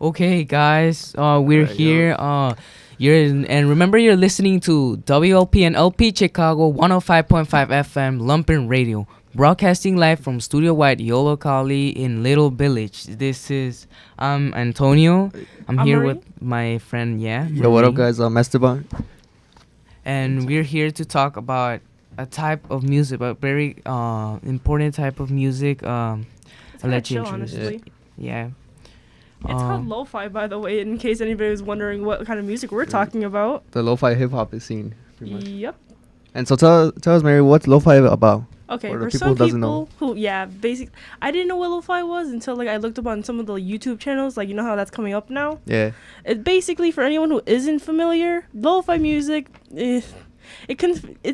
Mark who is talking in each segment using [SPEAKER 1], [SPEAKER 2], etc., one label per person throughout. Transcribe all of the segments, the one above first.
[SPEAKER 1] Okay, guys, we're here. And remember, you're listening to WLP and LP Chicago 105.5 FM Lumpen Radio, broadcasting live from Studio White Yolo Kali in Little Village. This is Antonio. I'm here
[SPEAKER 2] Merie.
[SPEAKER 1] with my friend,
[SPEAKER 3] Yo, what up,
[SPEAKER 1] Merie.
[SPEAKER 3] guys? I'm Esteban.
[SPEAKER 1] And we're here to talk about a type of music, a very important type of music. I'll let you
[SPEAKER 2] chill,
[SPEAKER 1] introduce.
[SPEAKER 2] honestly.
[SPEAKER 1] Yeah.
[SPEAKER 2] It's called lo-fi, by the way, in case anybody was wondering what kind of music we're talking about.
[SPEAKER 3] The lo-fi hip-hop scene, pretty much.
[SPEAKER 2] Yep.
[SPEAKER 3] And so tell us, Merie, what's lo-fi about?
[SPEAKER 2] Okay,
[SPEAKER 3] Or the
[SPEAKER 2] for
[SPEAKER 3] people
[SPEAKER 2] some
[SPEAKER 3] who doesn't
[SPEAKER 2] people who, basically, I didn't know what lo-fi was until I looked up on some of the YouTube channels, you know how that's coming up now?
[SPEAKER 3] Yeah.
[SPEAKER 2] It basically, for anyone who isn't familiar, lo-fi music, it's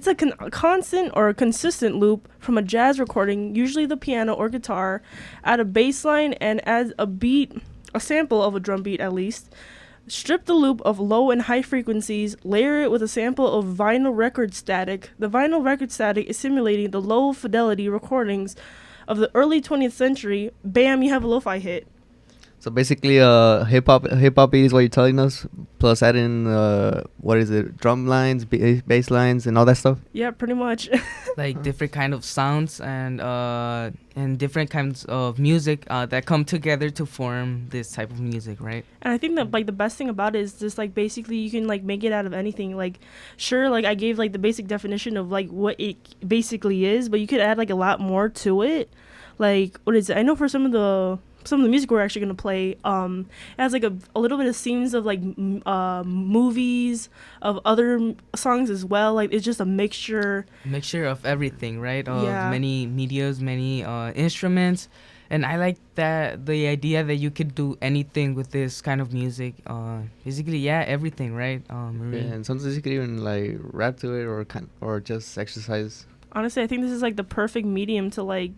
[SPEAKER 2] a constant or a consistent loop from a jazz recording, usually the piano or guitar, add a bass line and adds a beat, a sample of a drum beat at least. Strip the loop of low and high frequencies, layer it with a sample of vinyl record static. The vinyl record static is simulating the low fidelity recordings of the early 20th century. Bam, you have a lo-fi hit.
[SPEAKER 3] So basically, hip-hop beat is what you're telling us, plus add in, drum lines, bass lines, and all that stuff?
[SPEAKER 2] Yeah, pretty much.
[SPEAKER 1] Like different kind of sounds and different kinds of music that come together to form this type of music, right?
[SPEAKER 2] And I think that the best thing about it is just basically you can make it out of anything. Sure, I gave the basic definition of what it basically is, but you could add a lot more to it. What is it? I know for some of the music we're actually going to play, it has a little bit of scenes of movies, of other songs as well. It's just a mixture
[SPEAKER 1] of everything, right? Of
[SPEAKER 2] Yeah.
[SPEAKER 1] many medias, many instruments. And I like that the idea that you could do anything with this kind of music. Basically, everything, right? Merie?
[SPEAKER 3] Yeah, and sometimes you could even rap to it or just exercise.
[SPEAKER 2] Honestly, I think this is the perfect medium to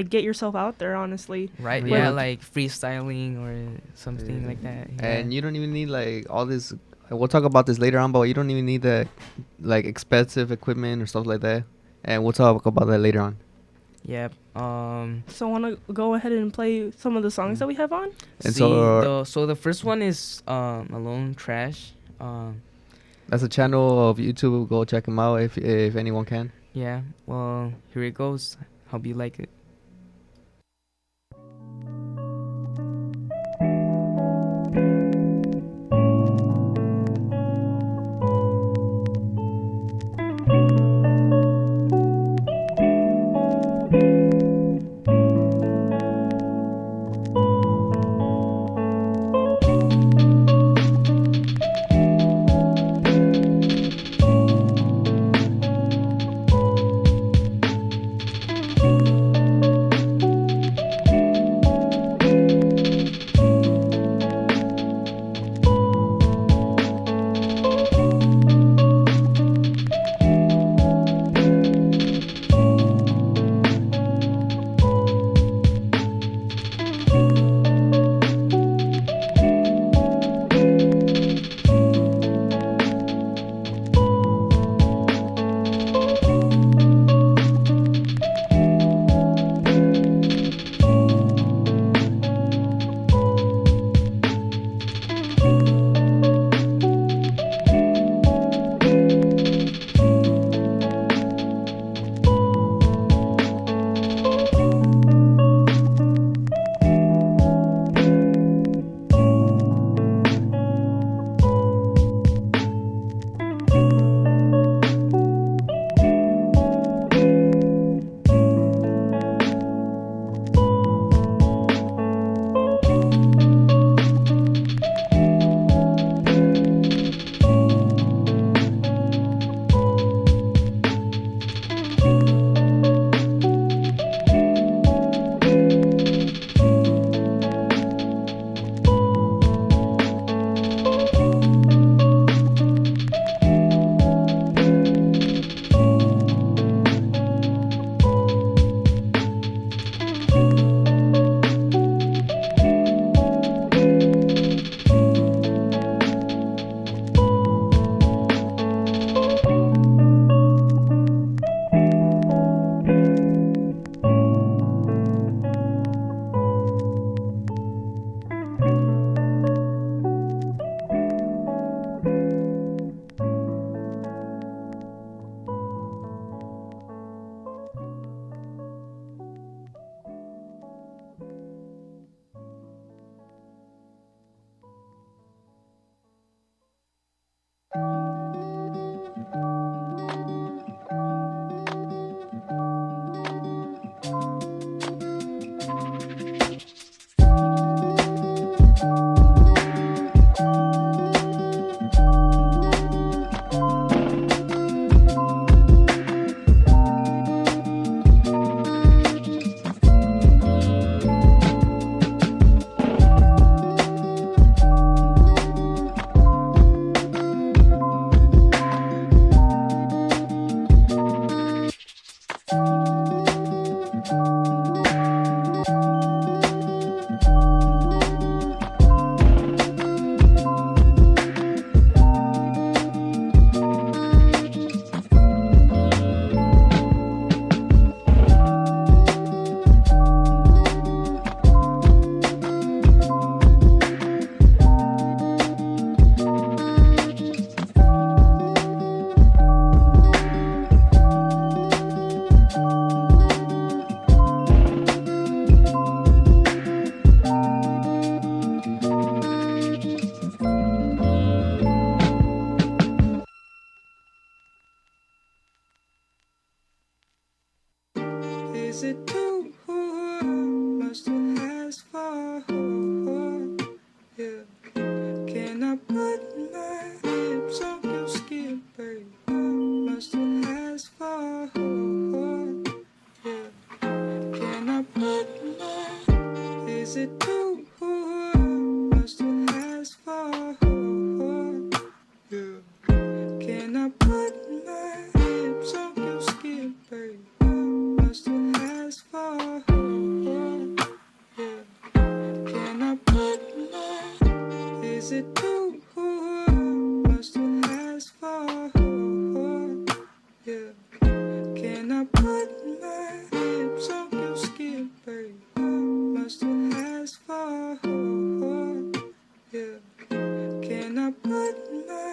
[SPEAKER 2] get yourself out there, honestly.
[SPEAKER 1] Right,
[SPEAKER 3] Yeah.
[SPEAKER 1] like freestyling or something like that. Yeah.
[SPEAKER 3] And you don't even need all this. We'll talk about this later on, but you don't even need the expensive equipment or stuff like that. And we'll talk about that later on.
[SPEAKER 1] Yep.
[SPEAKER 2] So I want to go ahead and play some of the songs that we have on.
[SPEAKER 3] And
[SPEAKER 1] so the first one is Alone Trash.
[SPEAKER 3] That's a channel of YouTube. Go check them out if anyone can.
[SPEAKER 1] Yeah. Well, here it goes. Hope you like it.
[SPEAKER 4] Is it too much to ask for? Yeah. Can I put my lips on your skin, babe? Much to ask for? Yeah. Can I put my? Is it too much to ask for? Yeah. Can I put my lips on your skin, babe? Much to ask for? Yeah. Can I put my? Is it too much to ask for? Yeah. Can I put my lips on your skin, babe? Much to ask for? Yeah. Can I put my?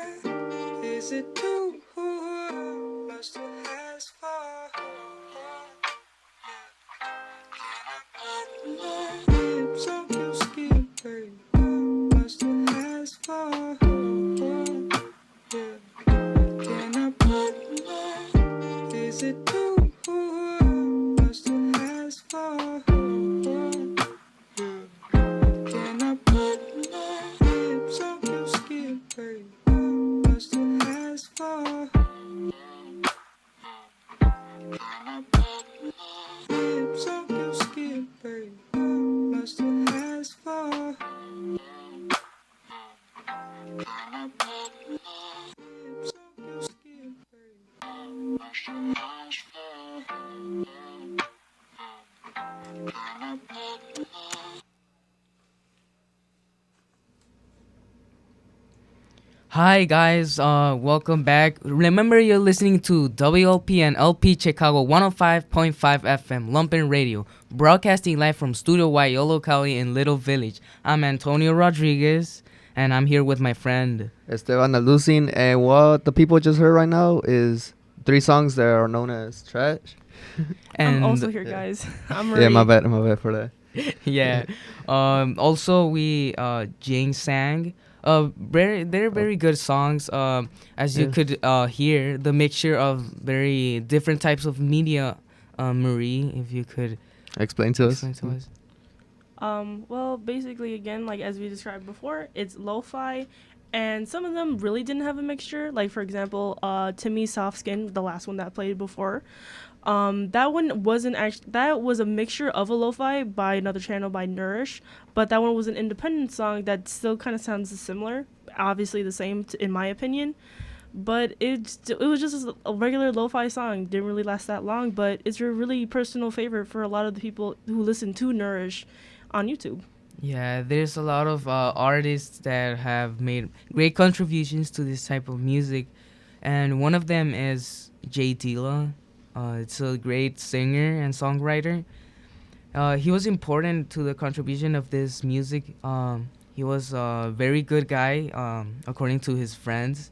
[SPEAKER 4] Is it too much to ask for? Lips on your skin, babe. Much to ask for? Yeah. Can I put my? Is it too much to ask for? Yeah. Can I put my lips on your skin, babe? Much to ask for? Lips on your skin, babe. Much to ask for? Lips on your skin, babe. Much to ask for?
[SPEAKER 1] Hi guys, welcome back. Remember you're listening to WLP and LP Chicago 105.5 FM Lumpen Radio, broadcasting live from Studio Y, Yolo Cali in Little Village. I'm Antonio Rodriguez, and I'm here with my friend.
[SPEAKER 3] Esteban Alucin, and what the people just heard right now is 3 songs that are known as trash.
[SPEAKER 1] And
[SPEAKER 2] I'm also here, guys. I'm Merie.
[SPEAKER 3] Yeah, my bad for that.
[SPEAKER 1] yeah. Also, we Jing sang. They're very good songs. As you could hear, the mixture of very different types of media. Merie, if you could
[SPEAKER 3] Explain to
[SPEAKER 1] explain
[SPEAKER 3] us.
[SPEAKER 1] to us.
[SPEAKER 2] Well, basically, again, like as we described before, it's lo-fi, and some of them really didn't have a mixture. Like for example, Timmy Soft Skin, the last one that played before. That one wasn't actually. That was a mixture of a lo-fi by another channel by Nourish, but that one was an independent song that still kind of sounds similar. Obviously, the same in my opinion. But it was just a regular lo-fi song. Didn't really last that long, but it's a really personal favorite for a lot of the people who listen to Nourish on YouTube.
[SPEAKER 1] Yeah, there's a lot of artists that have made great contributions to this type of music, and one of them is Jay Dilla. It's a great singer and songwriter. He was important to the contribution of this music. He was a very good guy, according to his friends.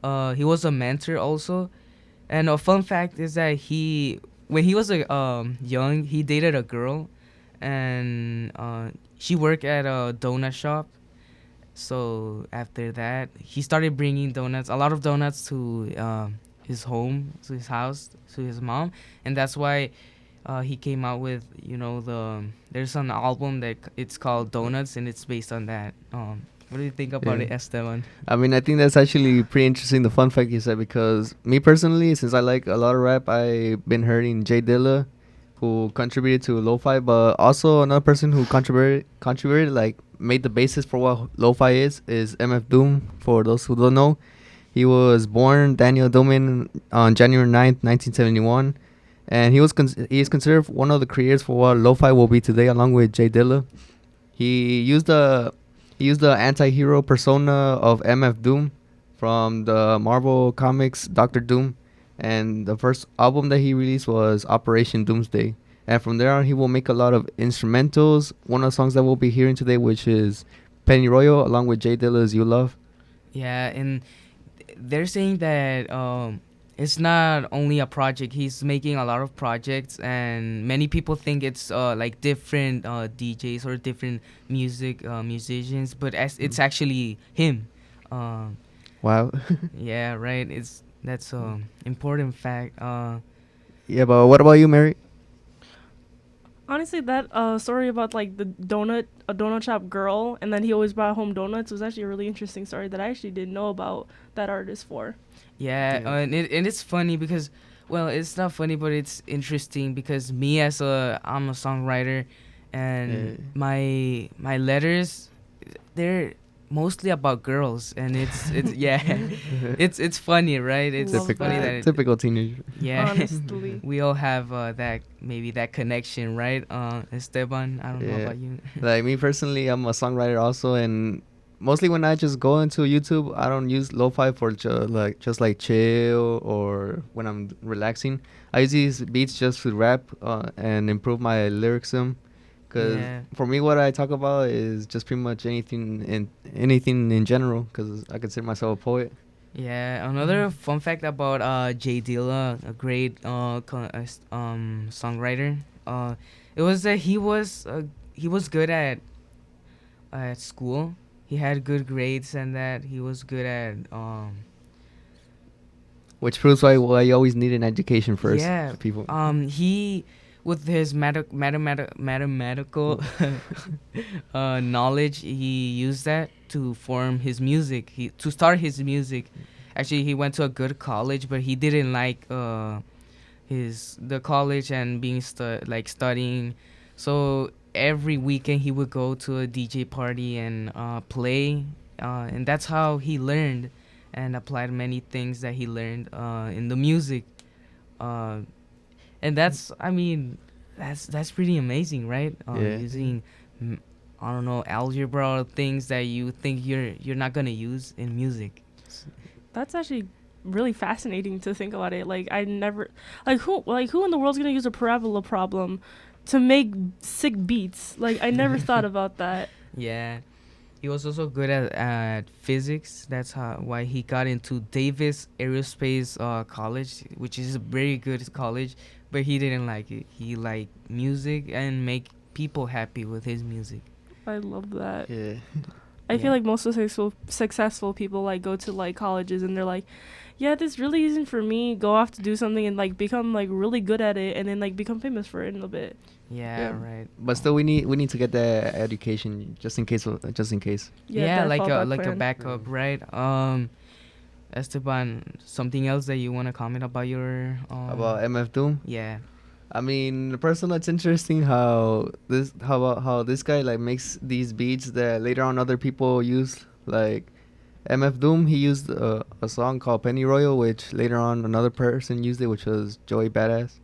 [SPEAKER 1] He was a mentor also. And a fun fact is that when he was young, he dated a girl, and she worked at a donut shop. So after that, he started bringing donuts, a lot of donuts to his home, to his house, to his mom, and that's why he came out with there's an album that it's called Donuts, and it's based on that. What do you think about it, Esteban?
[SPEAKER 3] I mean, I think that's actually pretty interesting, the fun fact you said, because me personally, since I like a lot of rap, I've been hearing Jay Dilla, who contributed to lo-fi, but also another person who contributed, like, made the basis for what lo-fi is MF Doom. For those who don't know, he was born Daniel Domin on January 9th, 1971, and he is considered one of the creators for what lo-fi will be today, along with Jay Dilla. He used the anti-hero persona of MF Doom from the Marvel Comics Doctor Doom, and the first album that he released was Operation Doomsday. And from there on, he will make a lot of instrumentals. One of the songs that we'll be hearing today, which is Penny Royal, along with Jay Dilla's You Love.
[SPEAKER 1] Yeah, and they're saying that it's not only a project. He's making a lot of projects, and many people think it's like different DJs or different musicians, but it's actually him.
[SPEAKER 3] Wow.
[SPEAKER 1] Yeah, right. That's important fact.
[SPEAKER 3] Yeah, but what about you, Mary?
[SPEAKER 2] Honestly, that story about like a donut shop girl, and then he always brought home donuts was actually a really interesting story that I actually didn't know about that artist for.
[SPEAKER 1] Yeah,
[SPEAKER 3] Yeah.
[SPEAKER 1] and it's funny because, well, it's not funny, but it's interesting because me as I'm a songwriter, and
[SPEAKER 3] Yeah.
[SPEAKER 1] my letters, they're mostly about girls, and it's yeah, it's funny, right? It's
[SPEAKER 2] Love
[SPEAKER 1] funny
[SPEAKER 2] that.
[SPEAKER 1] that
[SPEAKER 3] Typical teenager.
[SPEAKER 1] yeah,
[SPEAKER 2] Honestly.
[SPEAKER 1] we all have that maybe that connection, right? Esteban, I don't know
[SPEAKER 3] Yeah.
[SPEAKER 1] about you.
[SPEAKER 3] Like me personally, I'm a songwriter also, and mostly when I just go into YouTube, I don't use lo-fi for just like chill or when I'm relaxing. I use these beats just to rap and improve my lyricsm. Cause
[SPEAKER 1] Yeah.
[SPEAKER 3] for me, what I talk about is just pretty much anything in general. Cause I consider myself a poet.
[SPEAKER 1] Yeah, another fun fact about Jay Dilla, a great songwriter. It was that he was good at school. He had good grades, and that he was good at
[SPEAKER 3] Which proves why you always need an education first.
[SPEAKER 1] yeah.
[SPEAKER 3] People.
[SPEAKER 1] He with his mathematical knowledge, he used that to form his music. He to start his music. Actually, he went to a good college, but he didn't like the college and being studying. So every weekend he would go to a DJ party and play, and that's how he learned and applied many things that he learned in the music. Uh, and that's I mean that's pretty amazing, right?
[SPEAKER 3] Yeah.
[SPEAKER 1] Using mm, I don't know, algebra or things that you think you're not gonna use in music.
[SPEAKER 2] That's actually really fascinating to think about it. Like I never, who in the world's gonna use a parabola problem to make sick beats? Like I never thought about that.
[SPEAKER 1] Yeah. He was also good at physics. That's why he got into Davis Aerospace College, which is a very good college, but he didn't like it. He liked music and make people happy with his music.
[SPEAKER 2] I love that.
[SPEAKER 3] Yeah.
[SPEAKER 2] I
[SPEAKER 1] Yeah.
[SPEAKER 2] feel like most successful people like go to like colleges and they're like, yeah, this really isn't for me. Go off to do something and like become like really good at it and then like become famous for it in a bit.
[SPEAKER 1] Yeah,
[SPEAKER 3] Yeah.
[SPEAKER 1] right.
[SPEAKER 3] But still, we need to get that education just in case. Just in case.
[SPEAKER 1] Yeah,
[SPEAKER 2] that
[SPEAKER 1] like a
[SPEAKER 2] fallback plan.
[SPEAKER 1] backup, right? Esteban, something else that you want to comment about your
[SPEAKER 3] About MF Doom.
[SPEAKER 1] yeah.
[SPEAKER 3] I mean, personally, it's interesting how this guy like makes these beats that later on other people use. Like MF Doom, he used a song called Penny Royal, which later on another person used it, which was Joey Badass.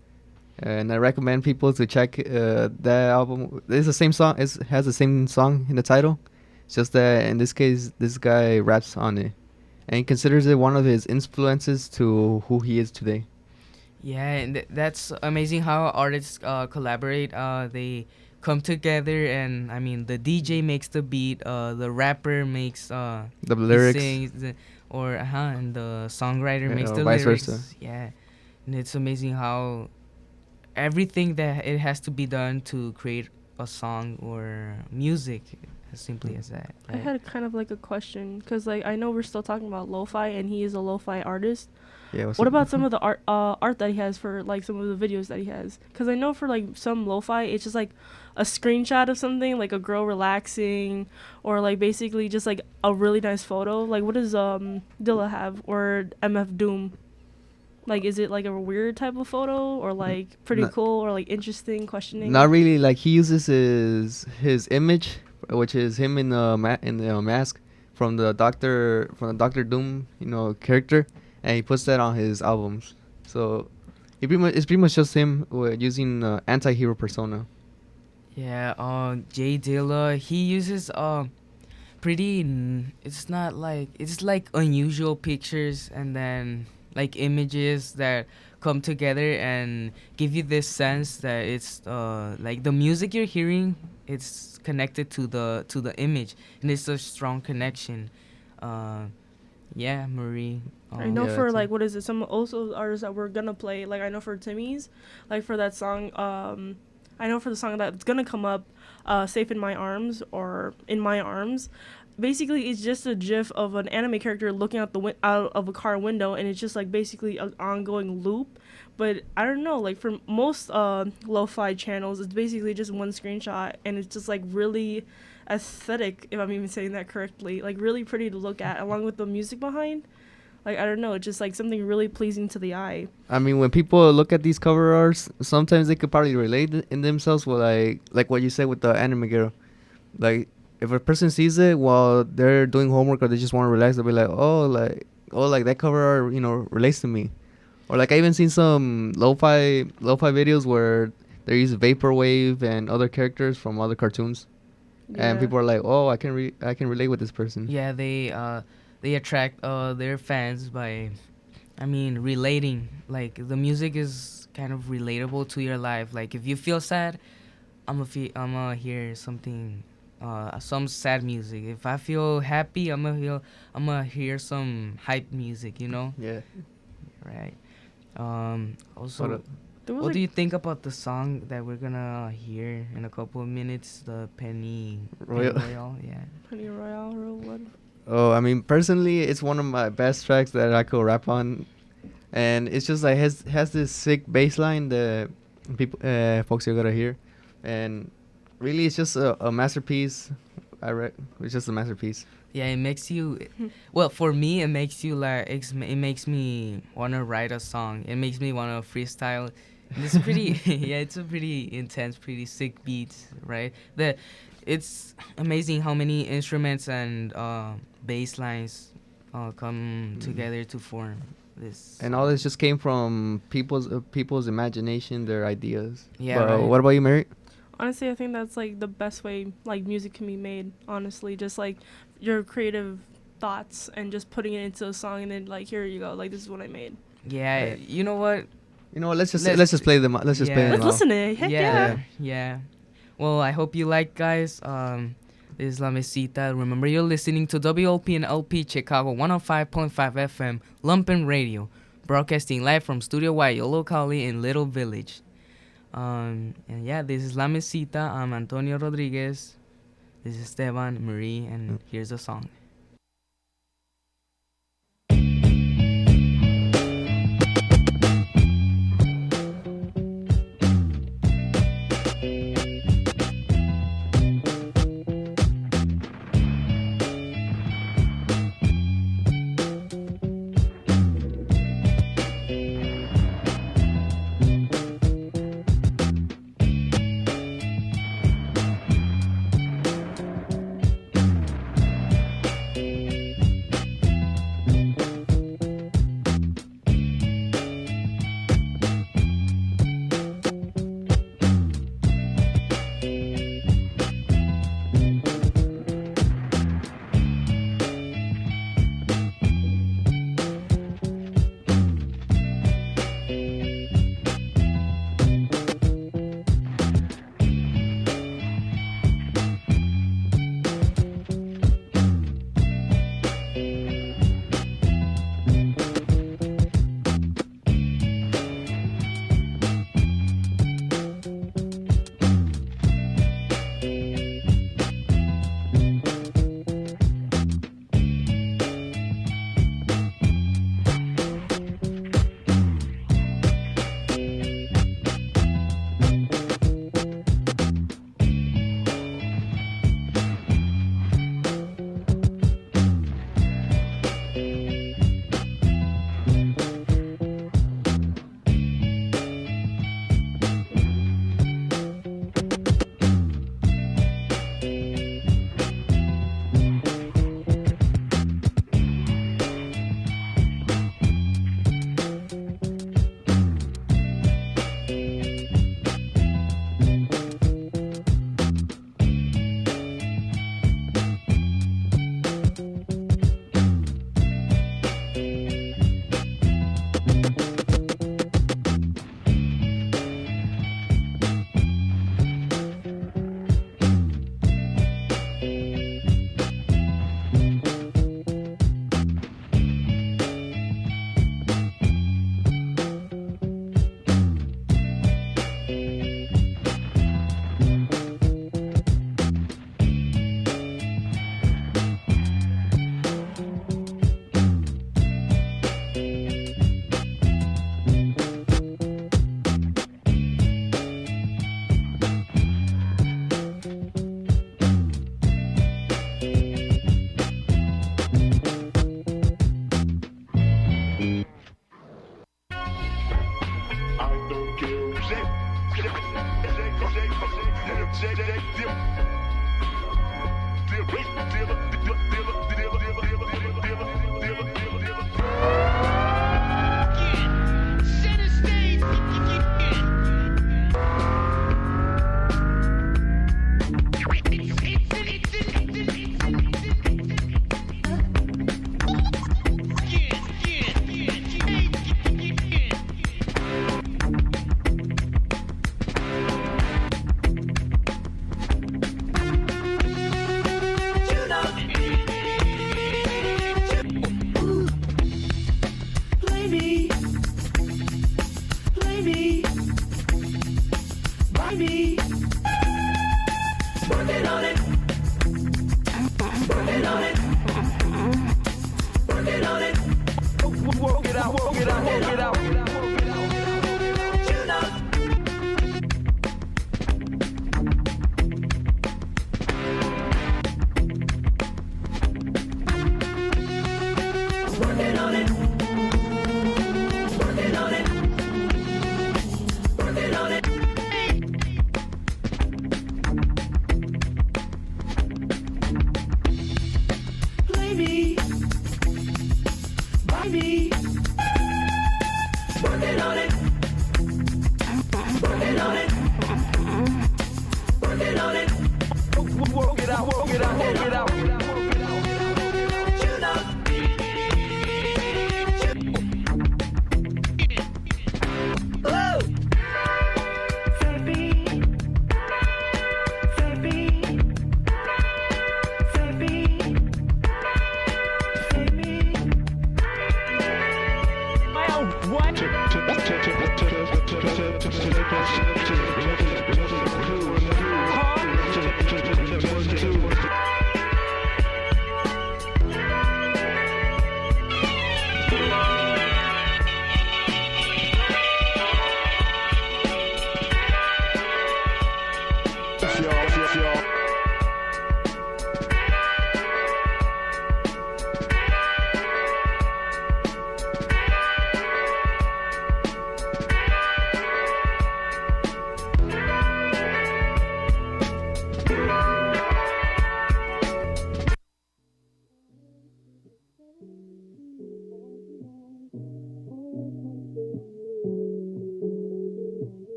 [SPEAKER 3] And I recommend people to check that album. It's the same song. It has the same song in the title. It's just that in this case, this guy raps on it, and he considers it one of his influences to who he is today.
[SPEAKER 1] Yeah, and that's amazing how artists collaborate. They come together, and I mean, the DJ makes the beat, the rapper makes
[SPEAKER 3] The
[SPEAKER 1] he
[SPEAKER 3] lyrics,
[SPEAKER 1] sings, and the songwriter makes
[SPEAKER 3] or
[SPEAKER 1] the
[SPEAKER 3] vice
[SPEAKER 1] lyrics.
[SPEAKER 3] versa.
[SPEAKER 1] Yeah, and it's amazing how everything that it has to be done to create a song or music, as simply as that.
[SPEAKER 2] I
[SPEAKER 1] Right?
[SPEAKER 2] had kind of like a question because like I know we're still talking about lo-fi and he is a lo-fi artist.
[SPEAKER 3] Yeah.
[SPEAKER 2] What about some of the art that he has for like some of the videos that he has? Because I know for like some lo-fi, it's just like a screenshot of something, like a girl relaxing, or like basically just like a really nice photo. Like what does Dilla have or MF Doom? Like is it like a weird type of photo or like pretty
[SPEAKER 3] Not-
[SPEAKER 2] cool or like interesting questioning?
[SPEAKER 3] Not really. Like he uses his image, which is him in the mask from the Doctor Doom, character, and he puts that on his albums. So it's pretty much just him using anti-hero persona.
[SPEAKER 1] Yeah. Jay Dilla, he uses it's like unusual pictures and then like images that come together and give you this sense that it's like the music you're hearing, it's connected to the image, and it's a strong connection. Yeah, Marie.
[SPEAKER 2] I know
[SPEAKER 3] Yeah,
[SPEAKER 2] for
[SPEAKER 3] that's
[SPEAKER 2] like
[SPEAKER 3] it.
[SPEAKER 2] what is it? Some also artists that we're gonna play. Like I know for Timmy's, like for that song. I know for the song that's gonna come up, "Safe in My Arms" or "In My Arms." basically it's just a gif of an anime character looking out out of a car window, and it's just like basically an ongoing loop. But I don't know, like for most lo-fi channels, it's basically just one screenshot, and it's just like really aesthetic, if I'm even saying that correctly, like really pretty to look at, along with the music behind. Like I don't know, it's just like something really pleasing to the eye.
[SPEAKER 3] I mean, when people look at these cover arts, sometimes they could probably relate in themselves with like what you said with the anime girl. Like if a person sees it while they're doing homework or they just want to relax, they'll be like, like that cover art, relates to me. Or like I even seen some lo-fi videos where they use vaporwave and other characters from other cartoons, and people are like, oh, I can relate with this person.
[SPEAKER 1] Yeah, they attract their fans by, I mean, relating. Like the music is kind of relatable to your life. Like if you feel sad, I'ma hear something, some sad music. If I feel happy, I'ma hear some hype music.
[SPEAKER 3] Yeah.
[SPEAKER 1] Right. Also,
[SPEAKER 2] There was
[SPEAKER 1] what
[SPEAKER 2] like,
[SPEAKER 1] do you think about the song that we're gonna hear in a couple of minutes? The Penny Royale, yeah.
[SPEAKER 2] Penny Royale or what?
[SPEAKER 3] Oh, I mean, personally, it's one of my best tracks that I could rap on, and it's just like has this sick bass line that folks are gonna hear, and really, it's just a masterpiece. It's just a masterpiece.
[SPEAKER 1] Yeah, it makes you. Well, for me, it makes you like. It makes me wanna write a song. It makes me wanna freestyle. And it's pretty. Yeah, it's a pretty intense, pretty sick beat, right? It's amazing how many instruments and bass lines come together to form this.
[SPEAKER 3] And all this just came from people's imagination, their ideas.
[SPEAKER 1] Yeah,
[SPEAKER 3] But
[SPEAKER 1] right.
[SPEAKER 3] what about you, Merie?
[SPEAKER 2] Honestly, I think that's like the best way like music can be made. Honestly, just like your creative thoughts and just putting it into a song, and then like here you go, like this is what I made.
[SPEAKER 1] Yeah,
[SPEAKER 3] Right.
[SPEAKER 1] you know what?
[SPEAKER 3] Let's just play them. Let's just play them.
[SPEAKER 2] Let's
[SPEAKER 3] out.
[SPEAKER 2] listen to it. Heck yeah.
[SPEAKER 1] Yeah. Well, I hope you like, guys. This is La Mesita. Remember, you're listening to WLP and LP Chicago 105.5 FM, Lumpen Radio, broadcasting live from Studio Y, your locally in Little Village. And yeah, this is La Mesita. I'm Antonio Rodriguez. This is Esteban, Merie, and here's the song.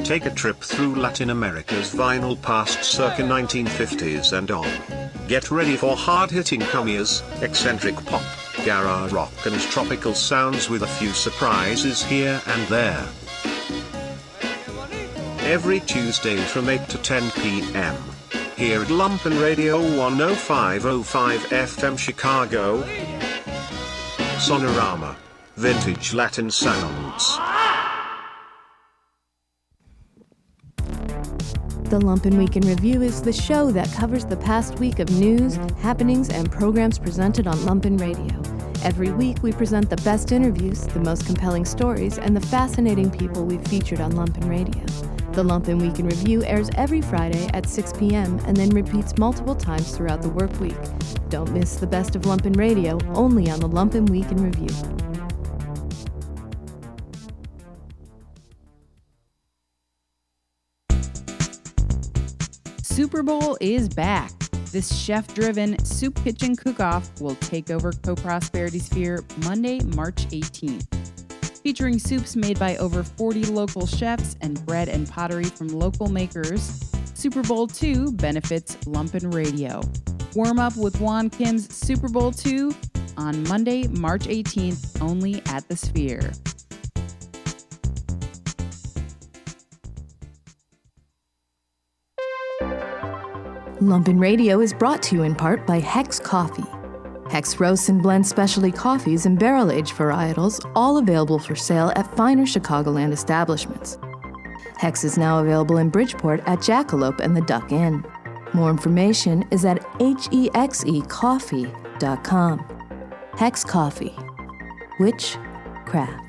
[SPEAKER 5] Take a trip through Latin America's vinyl past circa 1950s and on. Get ready for hard-hitting cummiers, eccentric pop, garage rock and tropical sounds with a few surprises here and there. Every Tuesday from 8 to 10 p.m. here at Lumpen Radio 105.05 FM Chicago. Sonorama. Vintage Latin sounds.
[SPEAKER 6] The Lumpen Week in Review is the show that covers the past week of news, happenings, and programs presented on Lumpen Radio. Every week, we present the best interviews, the most compelling stories, and the fascinating people we've featured on Lumpen Radio. The Lumpen Week in Review airs every Friday at 6 p.m. and then repeats multiple times throughout the work week. Don't miss the best of Lumpen Radio, only on the Lumpen Week in Review.
[SPEAKER 7] Super Bowl is back. This chef-driven soup kitchen cook-off will take over Co-Prosperity Sphere Monday, March 18th. Featuring soups made by over 40 local chefs and bread and pottery from local makers, Super Bowl II benefits Lumpen Radio. Warm up with Juan Kim's Super Bowl II on Monday, March 18th, only at the Sphere.
[SPEAKER 6] Lumpen Radio is brought to you in part by Hex Coffee. Hex roasts and blends specialty coffees and barrel-aged varietals, all available for sale at finer Chicagoland establishments. Hex is now available in Bridgeport at Jackalope and the Duck Inn. More information is at hexecoffee.com. Hex Coffee. Which craft?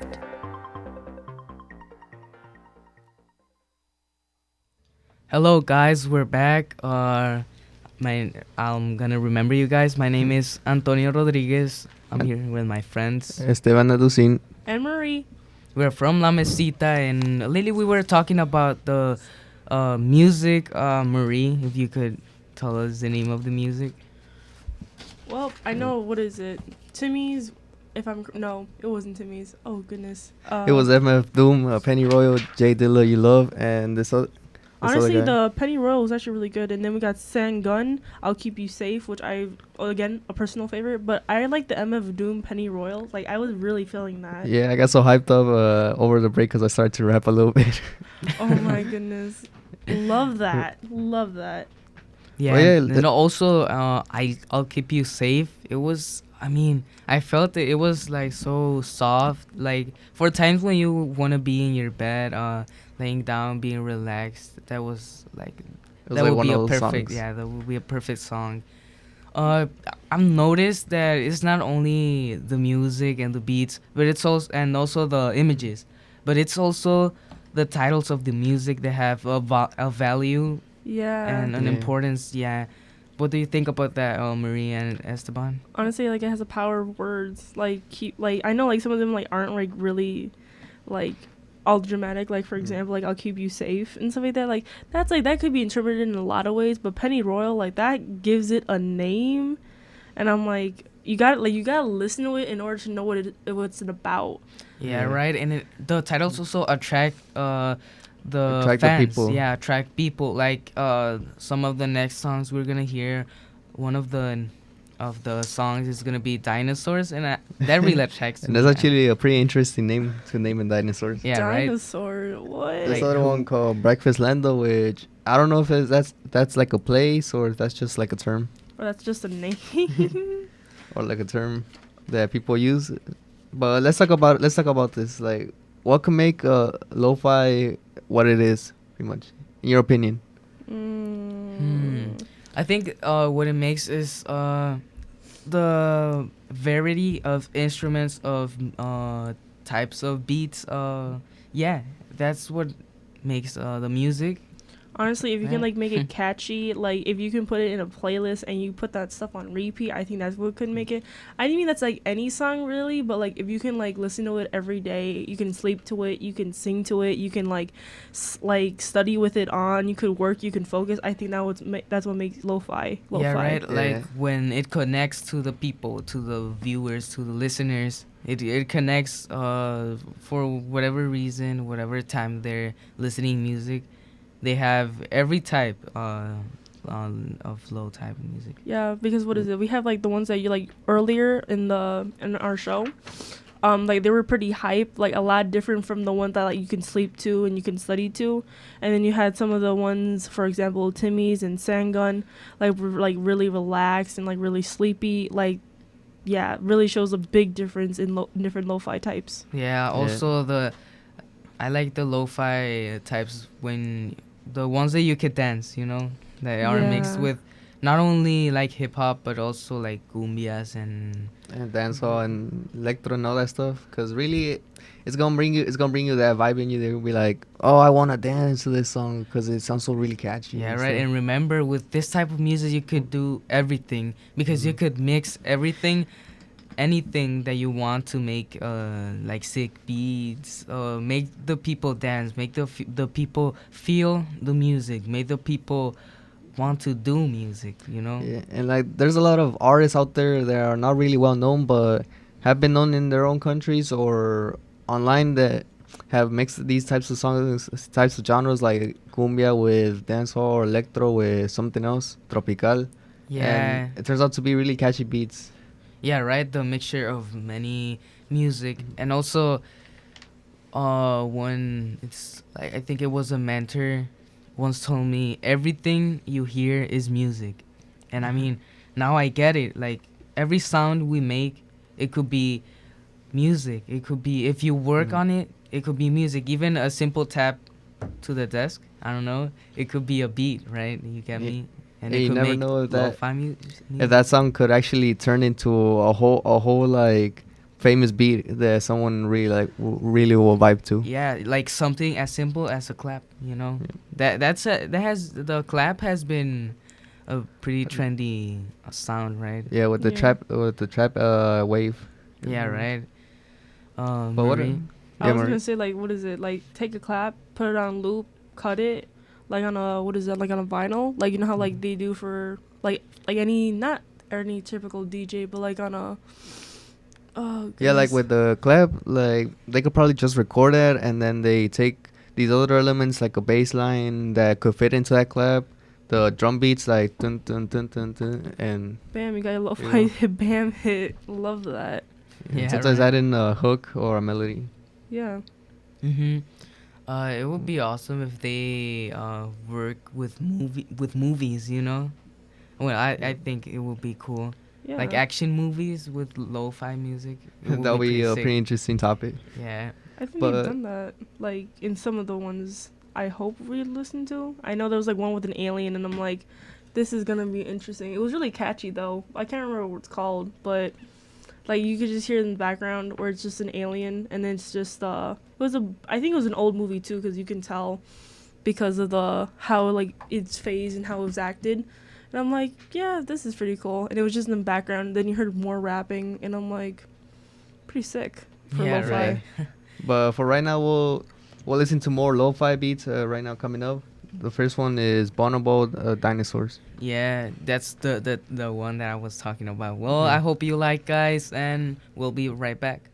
[SPEAKER 1] Hello guys, we're back. I'm gonna remember you guys. My name is Antonio Rodriguez. I'm here with my friends
[SPEAKER 3] Esteban
[SPEAKER 2] And Merie.
[SPEAKER 1] We're from La Mesita, and lately we were talking about the music. Merie, if you could tell us the name of the music.
[SPEAKER 2] Well, I know, what is it? Timmy's, no, it wasn't Timmy's. Oh, goodness.
[SPEAKER 3] It was MF Doom, Penny Royal, Jay Dilla, You Love, and this other.
[SPEAKER 2] Honestly, the Penny Royal was actually really good. And then we got San Gun, I'll Keep You Safe, which again, a personal favorite. But I like the MF Doom Penny Royal. Like, I was really feeling that.
[SPEAKER 3] Yeah, I got so hyped up over the break because I started to rap a little bit.
[SPEAKER 2] Oh, my goodness. Love that. Love that.
[SPEAKER 1] Yeah,
[SPEAKER 3] oh, yeah,
[SPEAKER 1] and also, I'll Keep You Safe. It was, I felt it was, like, so soft. Like, for times when you want to be in your bed, laying down, being relaxed, that was like that would be a perfect that would be a perfect song. I've noticed that it's not only the music and the beats, but it's also the images, but it's also the titles of the music that have a value and an importance. Yeah. What do you think about that, Merie and Esteban?
[SPEAKER 2] Honestly, like, it has a power of words. Like, I know, like, some of them, like, aren't, like, really, like, all dramatic. Like, for example, like, I'll Keep You Safe and stuff like that. Like, that's, like, that could be interpreted in a lot of ways. But Penny Royal, like, that gives it a name. And I'm like, you gotta listen to it in order to know what it's about.
[SPEAKER 1] Yeah, right. And the titles also attract the
[SPEAKER 3] attract
[SPEAKER 1] fans.
[SPEAKER 3] The people.
[SPEAKER 1] Yeah, attract people. Like some of the next songs we're gonna hear, one of the songs is gonna be Dinosaurs, and that really attracts me.
[SPEAKER 3] And that's actually a pretty interesting name to name in Dinosaurs.
[SPEAKER 1] Yeah,
[SPEAKER 2] Dinosaur,
[SPEAKER 1] right?
[SPEAKER 2] what?
[SPEAKER 3] There's another one called Breakfast Lando, which I don't know if that's like a place or if that's just like a term.
[SPEAKER 2] Or that's just a name.
[SPEAKER 3] Or like a term that people use. But let's talk about this. Like, what can make lo-fi what it is, pretty much, in your opinion?
[SPEAKER 1] I think what it makes is the variety of instruments of types of beats. Yeah, that's what makes the music.
[SPEAKER 2] Honestly, if you can
[SPEAKER 1] Right.
[SPEAKER 2] like make it catchy, like if you can put it in a playlist and you put that stuff on repeat, I think that's what could make it. I mean that's like any song really, but like if you can like listen to it every day, you can sleep to it, you can sing to it, you can like like study with it on, you could work, you can focus. I think that's what makes lo-fi.
[SPEAKER 1] Yeah, right.
[SPEAKER 3] Yeah.
[SPEAKER 1] Like when it connects to the people, to the viewers, to the listeners, it connects for whatever reason, whatever time they're listening music. They have every type of low type of music.
[SPEAKER 2] Yeah, because what is it? We have like the ones that you like earlier in our show. Like they were pretty hype, like a lot different from the ones that like you can sleep to and you can study to. And then you had some of the ones, for example, Timmy's and Sangun, like really relaxed and like really sleepy. Like, yeah, really shows a big difference in different lo-fi types.
[SPEAKER 1] Yeah. Also I like the lo-fi types when the ones that you could dance. You know, they are mixed
[SPEAKER 2] Yeah.
[SPEAKER 1] with not only like hip hop but also like cumbias and
[SPEAKER 3] dancehall and electro and all that stuff. Cause really, it's gonna bring you that vibe in you. They'll be like, oh, I wanna dance to this song because it sounds so really catchy.
[SPEAKER 1] yeah,
[SPEAKER 3] and
[SPEAKER 1] right.
[SPEAKER 3] stuff.
[SPEAKER 1] And remember, with this type of music, you could do everything because you could mix everything, anything that you want to make, like sick beats, make the people dance, make the people feel the music, make the people want to do music. You know.
[SPEAKER 3] Yeah, and like there's a lot of artists out there that are not really well known, but have been known in their own countries or online that have mixed these types of songs, types of genres like cumbia with dancehall or electro with something else, tropical.
[SPEAKER 1] Yeah.
[SPEAKER 3] And it turns out to be really catchy beats.
[SPEAKER 1] Yeah, right. The mixture of many music, and also, when it's like I think it was a mentor once told me everything you hear is music, and I mean now I get it. Like every sound we make, it could be music. It could be if you work on it, it could be music. Even a simple tap to the desk. I don't know. It could be a beat, right? You get
[SPEAKER 3] Yeah.
[SPEAKER 1] me? And
[SPEAKER 3] Yeah,
[SPEAKER 1] it
[SPEAKER 3] you
[SPEAKER 1] could
[SPEAKER 3] never
[SPEAKER 1] make
[SPEAKER 3] know if that-
[SPEAKER 1] lo-fi
[SPEAKER 3] If that song could actually turn into a whole like famous beat that someone really like really will vibe to.
[SPEAKER 1] Yeah, like something as simple as a clap, you know.
[SPEAKER 3] Yeah.
[SPEAKER 1] The clap has been a pretty trendy sound, right?
[SPEAKER 3] Yeah, with the
[SPEAKER 2] Yeah.
[SPEAKER 3] trap wave.
[SPEAKER 1] Yeah, right.
[SPEAKER 3] But what?
[SPEAKER 1] Marie?
[SPEAKER 2] I was
[SPEAKER 3] Marie.
[SPEAKER 2] gonna say like, what is it? Like, take a clap, put it on loop, cut it, like on a what is that? Like on a vinyl, like you know how like they do for like any not any typical DJ, but like on a. Oh.
[SPEAKER 3] Yeah, like
[SPEAKER 2] goodness.
[SPEAKER 3] with the clap, like they could probably just record it and then they take these other elements like a bass line that could fit into that clap, the drum beats like dun dun dun dun dun, and
[SPEAKER 2] Bam, you got a lo-fi
[SPEAKER 3] Yeah.
[SPEAKER 2] hit, bam hit. Love that.
[SPEAKER 1] Yeah,
[SPEAKER 3] sometimes
[SPEAKER 1] right.
[SPEAKER 3] add in a hook or a melody.
[SPEAKER 2] Yeah.
[SPEAKER 1] Mm-hmm. It would be awesome if they work with movies, you know. Well, I think it would be cool.
[SPEAKER 2] Yeah.
[SPEAKER 1] Like action movies with lo-fi music. It would
[SPEAKER 3] That'll be a
[SPEAKER 1] sick.
[SPEAKER 3] pretty interesting topic.
[SPEAKER 1] Yeah.
[SPEAKER 2] I think
[SPEAKER 3] but-
[SPEAKER 2] they've done that, like, in some of the ones I hope we listen to. I know there was, like, one with an alien, and I'm like, this is gonna be interesting. It was really catchy, though. I can't remember what it's called, but, like, you could just hear it in the background where it's just an alien, and then it's just, I think it was an old movie, too, because you can tell because of how, like, it's phased and how it was acted. And I'm like, yeah, this is pretty cool. And it was just in the background. Then you heard more rapping, and I'm like, pretty sick for
[SPEAKER 1] Yeah,
[SPEAKER 2] lo-fi.
[SPEAKER 1] right.
[SPEAKER 3] But for right now, we'll listen to more lo-fi beats right now coming up. The first one is Bonobo, Dinosaurs.
[SPEAKER 1] Yeah, that's the one that I was talking about. Well,
[SPEAKER 3] Yeah.
[SPEAKER 1] I hope you like, guys, and we'll be right back.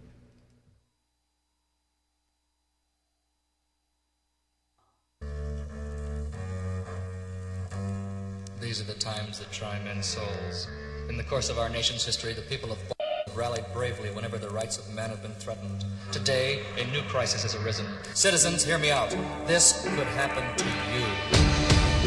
[SPEAKER 8] These are the times that try men's souls. In the course of our nation's history, the people of have rallied bravely whenever the rights of man have been threatened. Today, a new crisis has arisen. Citizens, hear me out. This could happen to you.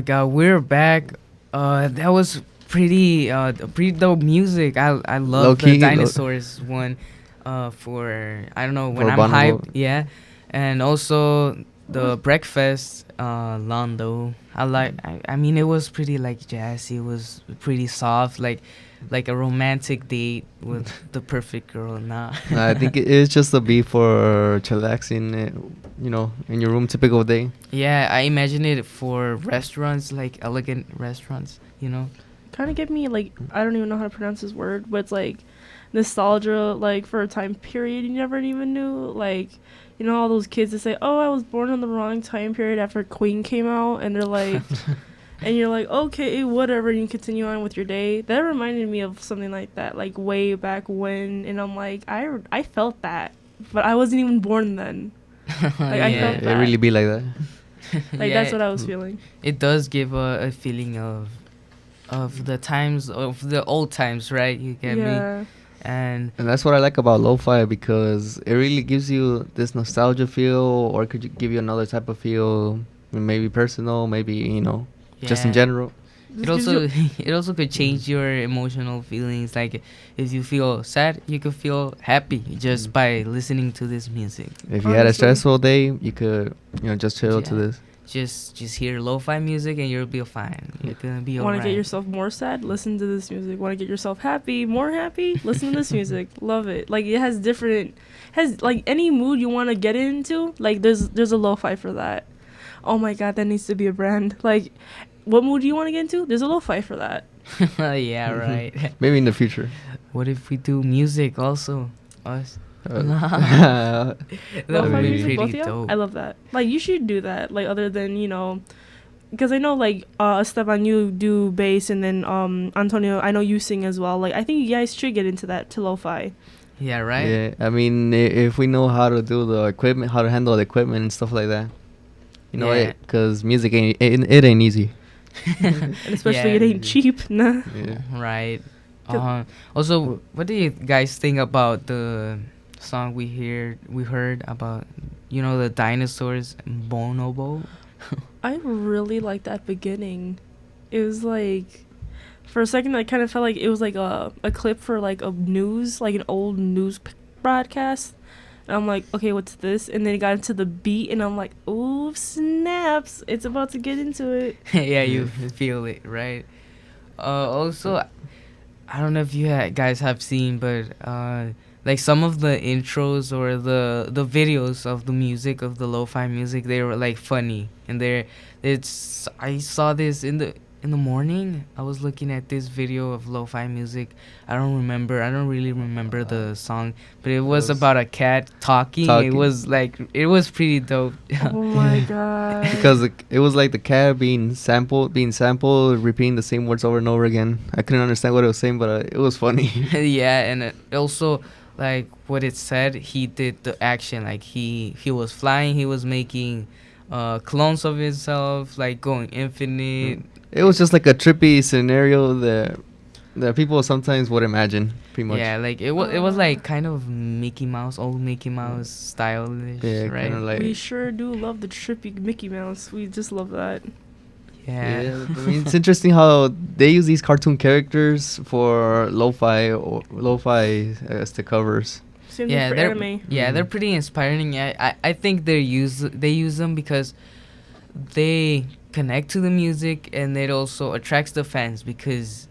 [SPEAKER 1] my God, we're back. That was pretty dope music. I love the
[SPEAKER 3] Low-key,
[SPEAKER 1] dinosaurs one. For I don't know when
[SPEAKER 3] For
[SPEAKER 1] I'm
[SPEAKER 3] vulnerable.
[SPEAKER 1] hyped, yeah, and also the breakfast, Lando. I mean, it was pretty like jazzy. It was pretty soft, like a romantic date with the perfect girl. Nah.
[SPEAKER 3] I think it's just a beat for chillaxing, in your room, typical day.
[SPEAKER 1] Yeah, I imagine it for restaurants, like elegant restaurants.
[SPEAKER 2] Kind of give me like, I don't even know how to pronounce this word, but it's like nostalgia, like for a time period you never even knew. Like, all those kids that say, "Oh, I was born in the wrong time period after Queen came out," and they're like, and you're like, "Okay, whatever," and you continue on with your day. That reminded me of something like that, like way back when, and I'm like, I felt that, but I wasn't even born then. Like, I felt
[SPEAKER 3] It
[SPEAKER 2] that.
[SPEAKER 3] really be like that.
[SPEAKER 2] Like, that's what I was feeling.
[SPEAKER 1] It does give a feeling of the times of the old times, right? You get me? And
[SPEAKER 3] that's what I like about lo-fi, because it really gives you this nostalgia feel, or could you give you another type of feel, maybe personal, maybe just in
[SPEAKER 1] yeah.
[SPEAKER 3] general.
[SPEAKER 1] It also it also could change your emotional feelings. Like if you feel sad, you could feel happy just by listening to this music.
[SPEAKER 3] If you had a stressful day, you could just chill to
[SPEAKER 1] Yeah.
[SPEAKER 3] this.
[SPEAKER 1] Just hear lo-fi music and you'll be fine. You're gonna be alright.
[SPEAKER 2] Want to get yourself more sad? Listen to this music. Want to get yourself happy? More happy? Listen to this music. Love it. Like, it has like any mood you want to get into. Like, there's a lo-fi for that. Oh my God, that needs to be a brand. Like, what mood do you want to get into? There's a lo-fi for that.
[SPEAKER 1] Yeah, right.
[SPEAKER 3] Maybe in the future.
[SPEAKER 1] What if we do music also? Us?
[SPEAKER 3] That
[SPEAKER 2] Lo-fi
[SPEAKER 3] would be
[SPEAKER 2] music, both of
[SPEAKER 1] pretty
[SPEAKER 2] y'all?
[SPEAKER 1] dope.
[SPEAKER 2] I love that. Like, you should do that. Like, other than, because I know, like, Esteban, you do bass, and then Antonio, I know you sing as well. Like, I think you guys should get into that, to lo-fi.
[SPEAKER 1] Yeah, right?
[SPEAKER 3] Yeah, I mean, if we know how to do the equipment, how to handle the equipment and stuff like that,
[SPEAKER 1] Yeah.
[SPEAKER 3] because music it ain't easy.
[SPEAKER 2] And especially
[SPEAKER 1] Yeah.
[SPEAKER 2] it ain't cheap. Nah.
[SPEAKER 3] Yeah.
[SPEAKER 1] Right. Also, what do you guys think about the song we heard about, the dinosaurs, Bonobo?
[SPEAKER 2] I really liked that beginning. It was like, for a second, I kind of felt like it was like a clip for like a news, like an old news broadcast. And I'm like, okay, what's this? And then it got into the beat, and I'm like, ooh, snaps! It's about to get into it.
[SPEAKER 1] Yeah, you feel it, right? Also, I don't know if you guys have seen, but like some of the intros or the videos of the music of the lo-fi music, they were like funny, and I saw this in the morning. I was looking at this video of lo-fi music. I don't really remember the song, but it was about a cat talking. It was pretty dope.
[SPEAKER 2] Oh my God.
[SPEAKER 3] Because it was like the cat being sampled, repeating the same words over and over again. I couldn't understand what it was saying, but it was funny.
[SPEAKER 1] Yeah, and it also, like what it said, he did the action. Like he was flying, he was making clones of himself, like going infinite.
[SPEAKER 3] It was just like a trippy scenario that people sometimes would imagine, pretty much.
[SPEAKER 1] Yeah, like it was like kind of old Mickey Mouse stylish,
[SPEAKER 3] Yeah,
[SPEAKER 1] right?
[SPEAKER 3] kind of like.
[SPEAKER 2] We sure do love the trippy Mickey Mouse. We just love that.
[SPEAKER 1] Yeah.
[SPEAKER 3] I mean, it's interesting how they use these cartoon characters for lo-fi as the covers.
[SPEAKER 2] Same
[SPEAKER 1] Yeah,
[SPEAKER 2] thing for
[SPEAKER 1] they're
[SPEAKER 2] anime.
[SPEAKER 1] they're pretty inspiring. I think they use them because they connect to the music, and it also attracts the fans, because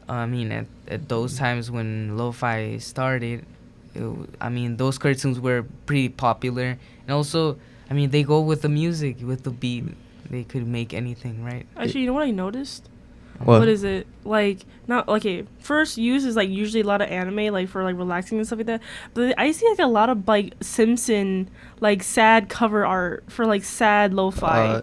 [SPEAKER 1] I mean at those times when lo-fi started, those cartoons were pretty popular, and also I mean they go with the music, with the beat. They could make anything, right?
[SPEAKER 2] Actually, you know what I noticed?
[SPEAKER 3] What?
[SPEAKER 2] What is it? Like, not, okay, first use is, like, usually a lot of anime, like, for, like, relaxing and stuff like that. But I see, like, a lot of, like, Simpson, like, sad cover art for, like, sad lo-fi.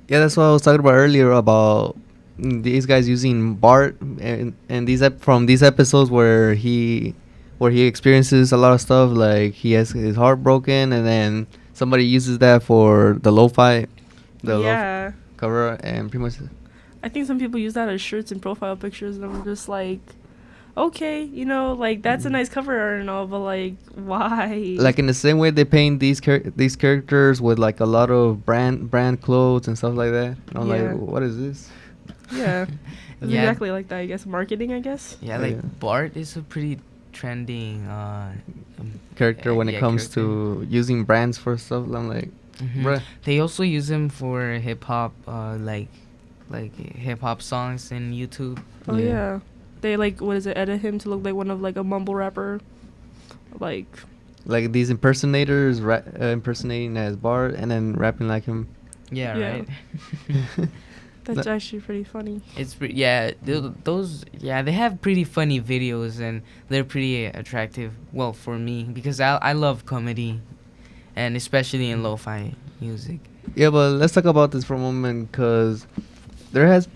[SPEAKER 3] Yeah, that's what I was talking about earlier, about these guys using Bart and these from these episodes where he experiences a lot of stuff, like he has his heart broken, and then somebody uses that for the lo-fi,
[SPEAKER 2] Yeah.
[SPEAKER 3] cover, and pretty much.
[SPEAKER 2] I think some people use that as shirts and profile pictures, and I'm just like, okay, you know, like that's a nice cover art and all, but like why?
[SPEAKER 3] Like in the same way they paint these characters with like a lot of brand clothes and stuff like that. And I'm
[SPEAKER 2] Yeah.
[SPEAKER 3] like, what is this?
[SPEAKER 2] Yeah. It's
[SPEAKER 1] Yeah.
[SPEAKER 2] exactly like that, I guess. Marketing, I guess.
[SPEAKER 1] Yeah,
[SPEAKER 3] Oh,
[SPEAKER 1] like
[SPEAKER 3] yeah.
[SPEAKER 1] Bart is a pretty trending
[SPEAKER 3] Character when it
[SPEAKER 1] yeah,
[SPEAKER 3] comes
[SPEAKER 1] character.
[SPEAKER 3] to using brands for stuff. I'm like,
[SPEAKER 1] Mhm.
[SPEAKER 3] bruh.
[SPEAKER 1] They also use him for hip hop, like hip hop songs in YouTube.
[SPEAKER 2] Oh
[SPEAKER 3] Yeah.
[SPEAKER 2] yeah. They like what is it? Edit him to look like one of like a mumble rapper. Like
[SPEAKER 3] Like these impersonators impersonating as Bart and then rapping like him.
[SPEAKER 1] Yeah,
[SPEAKER 2] Yeah.
[SPEAKER 1] right.
[SPEAKER 2] that's
[SPEAKER 3] That-
[SPEAKER 2] actually pretty funny.
[SPEAKER 1] It's those they have pretty funny videos and they're pretty attractive. Well, for me because I love comedy, and especially in lo-fi music.
[SPEAKER 3] Yeah, but let's talk about this for a moment, because there has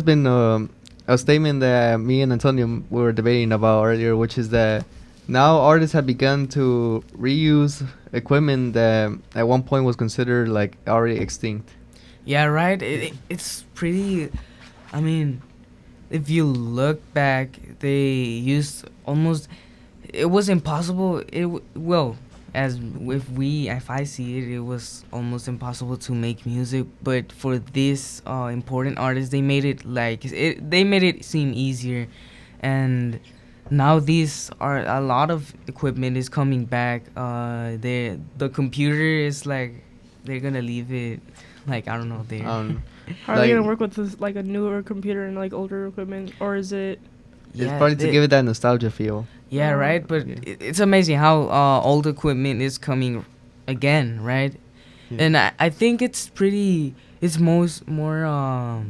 [SPEAKER 3] been a statement that me and Antonio were debating about earlier, which is that now artists have begun to reuse equipment that at one point was considered like already extinct.
[SPEAKER 1] Yeah, right. It's pretty. I mean, if you look back, they used almost. It was impossible. If I see it, it was almost impossible to make music. But for this important artists, they made it they made it seem easier, and now these are a lot of equipment is coming back. The computer is like they're gonna leave it like I don't know there.
[SPEAKER 2] How are they gonna
[SPEAKER 3] Like-
[SPEAKER 2] work with this, like a newer computer and like older equipment, or is it?
[SPEAKER 3] It's probably to give it that nostalgia feel.
[SPEAKER 1] Yeah, right. But
[SPEAKER 3] Yeah.
[SPEAKER 1] it's amazing how old equipment is coming again, right?
[SPEAKER 3] Yeah.
[SPEAKER 1] And I think it's pretty. It's more. I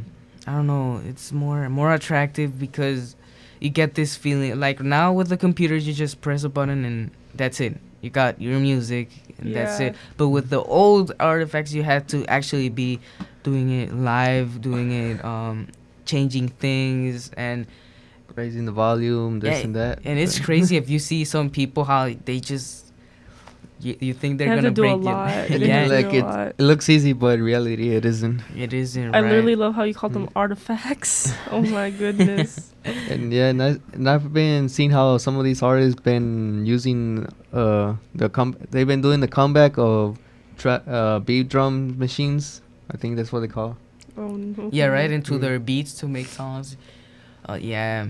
[SPEAKER 1] don't know. It's more attractive because you get this feeling. Like now with the computers, you just press a button and that's it. You got your music and that's
[SPEAKER 2] Yeah.
[SPEAKER 1] it. But with the old artifacts, you had to actually be doing it live, doing it, changing things and.
[SPEAKER 3] Raising the volume, this and that.
[SPEAKER 1] And it's
[SPEAKER 3] but-
[SPEAKER 1] crazy if you see some people how they just you think they're
[SPEAKER 2] They have
[SPEAKER 1] gonna
[SPEAKER 2] to do a
[SPEAKER 1] break
[SPEAKER 2] lot.
[SPEAKER 1] it.
[SPEAKER 2] They
[SPEAKER 1] Yeah,
[SPEAKER 2] have to
[SPEAKER 3] like
[SPEAKER 2] do a lot.
[SPEAKER 3] it looks easy, but in reality it isn't.
[SPEAKER 1] it isn't.
[SPEAKER 2] I
[SPEAKER 1] right.
[SPEAKER 2] literally love how you call them artifacts. Oh my goodness.
[SPEAKER 3] And yeah, and I've been seeing how some of these artists been using they've been doing the comeback of beat drum machines. I think that's what they call.
[SPEAKER 2] Oh no.
[SPEAKER 1] Yeah, right into
[SPEAKER 3] Mm.
[SPEAKER 1] their beats to make songs. Yeah.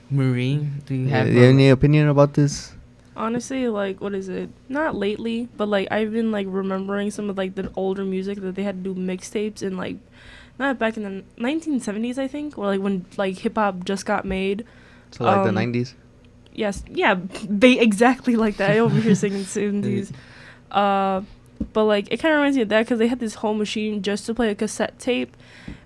[SPEAKER 1] Marie, do you have?
[SPEAKER 3] Do you have any opinion about this?
[SPEAKER 2] Honestly, like, what is it? Not lately, but like I've been like remembering some of like the older music that they had to do mixtapes in like, not back in the 1970s, I think, or like when like hip hop just got made.
[SPEAKER 3] So like the
[SPEAKER 2] Um,
[SPEAKER 3] 90s.
[SPEAKER 2] Yes, yeah, exactly like that. I over here singing 70s. But like it kind of reminds me of that because they had this whole machine just to play a cassette tape,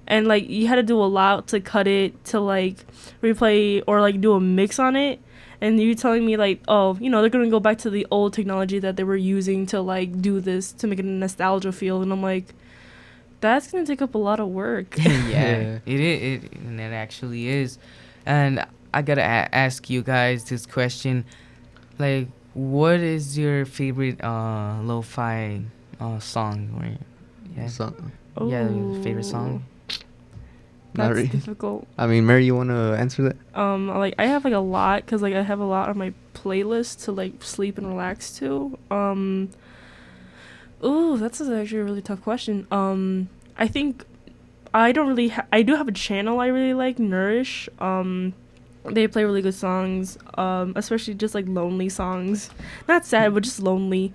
[SPEAKER 2] and like you had to do a lot to cut it to like replay or like do a mix on it. And you telling me like, oh, you know, they're gonna go back to the old technology that they were using to like do this to make it a nostalgia feel, and I'm like, that's gonna take up a lot of work.
[SPEAKER 1] Yeah, and it actually is. And I gotta ask you guys this question, like, what is your favorite lo-fi song? Or, yeah,
[SPEAKER 3] So,
[SPEAKER 1] yeah, your favorite song.
[SPEAKER 3] not
[SPEAKER 2] That's
[SPEAKER 3] really.
[SPEAKER 2] difficult.
[SPEAKER 3] I mean, Mary, you want to answer that?
[SPEAKER 2] Like I have like a lot because like I have a lot on my playlist to like sleep and relax to. Ooh, that's actually a really tough question. I think I don't really. I do have a channel I really like, Nourish. They play really good songs. Especially just like lonely songs, not sad but just lonely.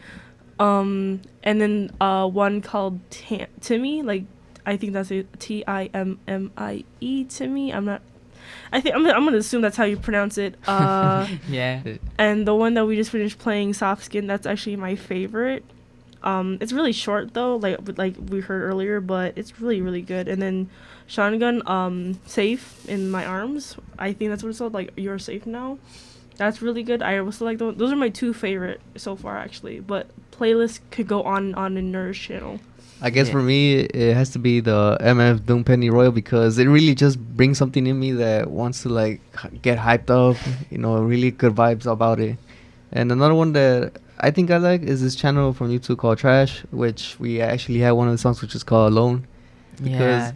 [SPEAKER 2] And then one called Timmy, like I think that's it, Timmie. Timmy. I'm not. I think I'm gonna assume that's how you pronounce it.
[SPEAKER 1] Yeah.
[SPEAKER 2] And the one that we just finished playing, Soft Skin, that's actually my favorite. It's really short though, like we heard earlier, but it's really really good. And then Shotgun, Safe in My Arms. I think that's what it's called. Like You're Safe Now. That's really good. I also like those. Those are my two favorite so far actually. But playlist could go on and on in Nourish channel.
[SPEAKER 3] I guess
[SPEAKER 1] Yeah.
[SPEAKER 3] for me, it has to be the MF Doom Penny Royal because it really just brings something in me that wants to like get hyped up, you know, really good vibes about it. And another one that I think I like is this channel from YouTube called Trash, which we actually had one of the songs which is called Alone. Because
[SPEAKER 1] Yeah.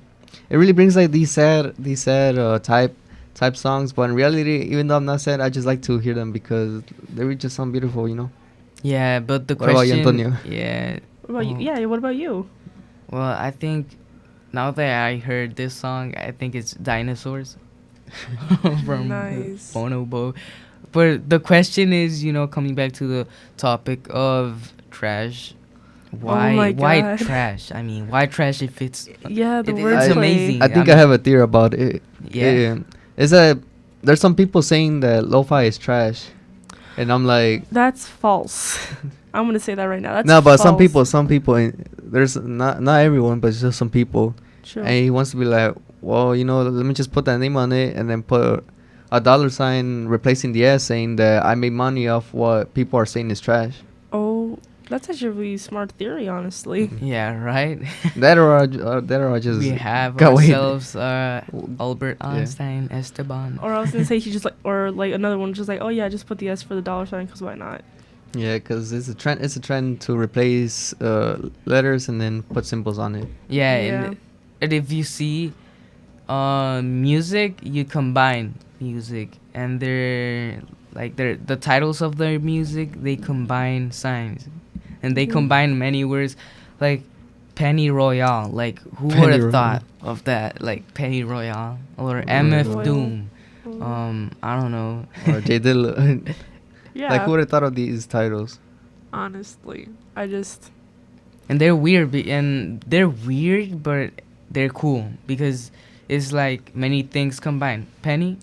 [SPEAKER 3] it really brings like these sad type type songs. But in reality, even though I'm not sad, I just like to hear them because they just sound beautiful, you know.
[SPEAKER 1] Yeah, but the
[SPEAKER 3] What about you,
[SPEAKER 1] question.
[SPEAKER 3] Antonio?
[SPEAKER 1] Yeah.
[SPEAKER 2] What about you? Yeah, what about you?
[SPEAKER 1] Well, I think now that I heard this song, I think it's Dinosaurs from
[SPEAKER 2] Nice.
[SPEAKER 1] Bonobo. But the question is, coming back to the topic of trash.
[SPEAKER 2] my
[SPEAKER 1] Why
[SPEAKER 2] God.
[SPEAKER 1] trash? I mean, why trash if it's
[SPEAKER 2] Yeah, the
[SPEAKER 1] it's
[SPEAKER 2] wordplay.
[SPEAKER 1] amazing.
[SPEAKER 3] I think I have a theory about it.
[SPEAKER 1] Yeah.
[SPEAKER 3] Is that there's some people saying that lo-fi is trash, and I'm like,
[SPEAKER 2] That's false. I'm gonna say that right now. That's
[SPEAKER 3] no, but
[SPEAKER 2] false.
[SPEAKER 3] some people, there's not everyone, but just some people,
[SPEAKER 2] True.
[SPEAKER 3] and he wants to be like, well, let me just put that name on it, and then put a dollar sign replacing the S, saying that I made money off what people are saying is trash.
[SPEAKER 2] Oh, that's actually a really smart theory, honestly.
[SPEAKER 1] Yeah, right.
[SPEAKER 3] That or I just
[SPEAKER 1] We have
[SPEAKER 3] go away.
[SPEAKER 1] ourselves Albert Einstein, Esteban.
[SPEAKER 2] Or I was gonna say he just like another one just like, oh yeah, just put the S for the dollar sign because why not?
[SPEAKER 3] Yeah, because it's a trend. It's a trend to replace letters and then put symbols on it.
[SPEAKER 1] Yeah,
[SPEAKER 2] Yeah.
[SPEAKER 1] and if you see music, you combine music, and the titles of their music, they combine signs, and they
[SPEAKER 2] Mhm.
[SPEAKER 1] combine many words, like Penny Royale. Like who
[SPEAKER 3] Penny
[SPEAKER 1] would have
[SPEAKER 3] Royale.
[SPEAKER 1] thought of that? Like Penny Royale or
[SPEAKER 3] Royale.
[SPEAKER 1] MF Doom. I don't know.
[SPEAKER 3] Or J Dilla.
[SPEAKER 2] Yeah.
[SPEAKER 3] Like who would have thought of these titles?
[SPEAKER 2] Honestly, I just
[SPEAKER 1] And they're weird, but they're cool because it's like many things combined. Penny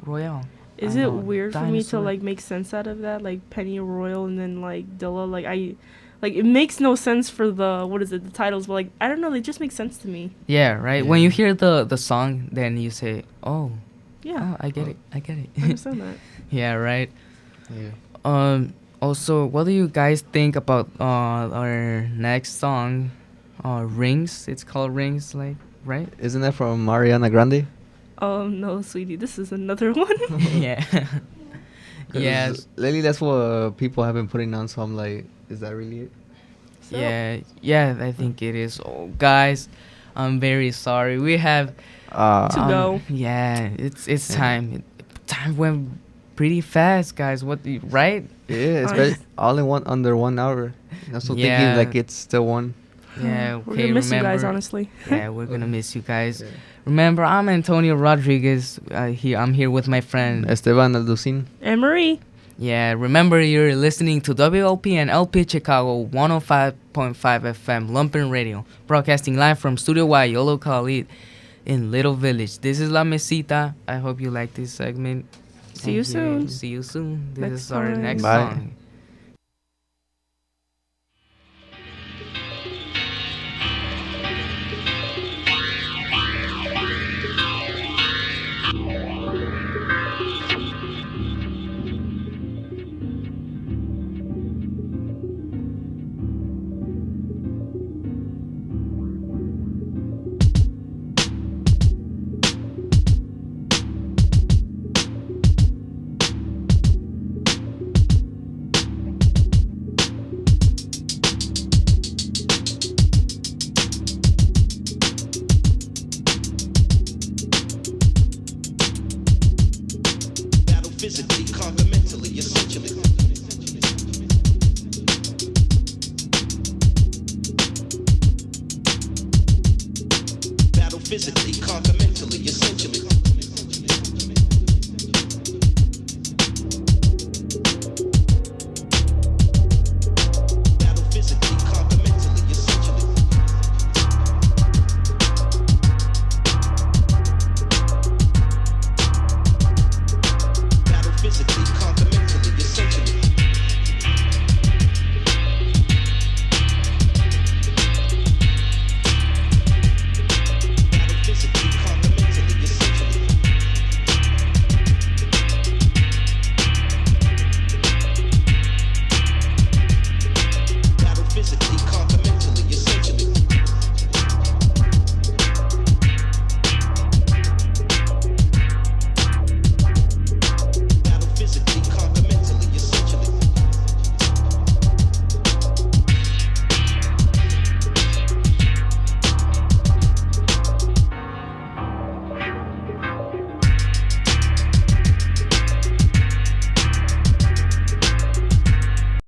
[SPEAKER 1] Royale.
[SPEAKER 2] is
[SPEAKER 1] I
[SPEAKER 2] it
[SPEAKER 1] don't know,
[SPEAKER 2] weird for me to
[SPEAKER 1] dinosaur.
[SPEAKER 2] like make sense out of that, like Penny Royal and then like Dilla, like it makes no sense for the titles, but like I don't know, they just make sense to me.
[SPEAKER 1] Yeah, right. When
[SPEAKER 3] Yeah.
[SPEAKER 1] you hear the song, then you say, "Oh,
[SPEAKER 2] Yeah,
[SPEAKER 1] I get it. I
[SPEAKER 2] I understand that.
[SPEAKER 1] Yeah, right.
[SPEAKER 3] Yeah.
[SPEAKER 1] Also, what do you guys think about our next song, Rings? It's called Rings, like, right?
[SPEAKER 3] Isn't that from Ariana Grande?
[SPEAKER 2] Oh no, sweetie, this is another one.
[SPEAKER 1] Yeah. Yes.
[SPEAKER 3] Lately, that's what people have been putting on. So I'm like, is that really it?
[SPEAKER 2] So-
[SPEAKER 1] Yeah, I think it is. Oh, guys, I'm very sorry. We have
[SPEAKER 2] To go.
[SPEAKER 1] Yeah, it's
[SPEAKER 3] Yeah.
[SPEAKER 1] time. Time went pretty fast, guys. Right?
[SPEAKER 3] Yeah,
[SPEAKER 2] Nice.
[SPEAKER 3] especially all in under 1 hour. I'm still
[SPEAKER 1] Yeah.
[SPEAKER 3] thinking like it's still one.
[SPEAKER 1] Yeah.
[SPEAKER 2] We're
[SPEAKER 1] Okay.
[SPEAKER 2] gonna miss you guys,
[SPEAKER 1] remember-
[SPEAKER 2] honestly.
[SPEAKER 1] Yeah, we're gonna miss you guys.
[SPEAKER 3] Yeah.
[SPEAKER 1] Remember, I'm Antonio Rodriguez. I'm here with my friend.
[SPEAKER 3] Esteban Alducin.
[SPEAKER 2] And Marie.
[SPEAKER 1] Yeah, remember you're listening to WLP and LP Chicago 105.5 FM Lumpen Radio, broadcasting live from Studio Y, Yolo Khalid in Little Village. This is La Mesita. I hope you like this segment.
[SPEAKER 2] See you soon.
[SPEAKER 1] See you soon. This
[SPEAKER 2] Next
[SPEAKER 1] is our
[SPEAKER 2] time.
[SPEAKER 1] next
[SPEAKER 3] Bye.
[SPEAKER 1] song.
[SPEAKER 9] Battle physically, conquer mentally, essentially. Battle physically, conquer mentally, essentially.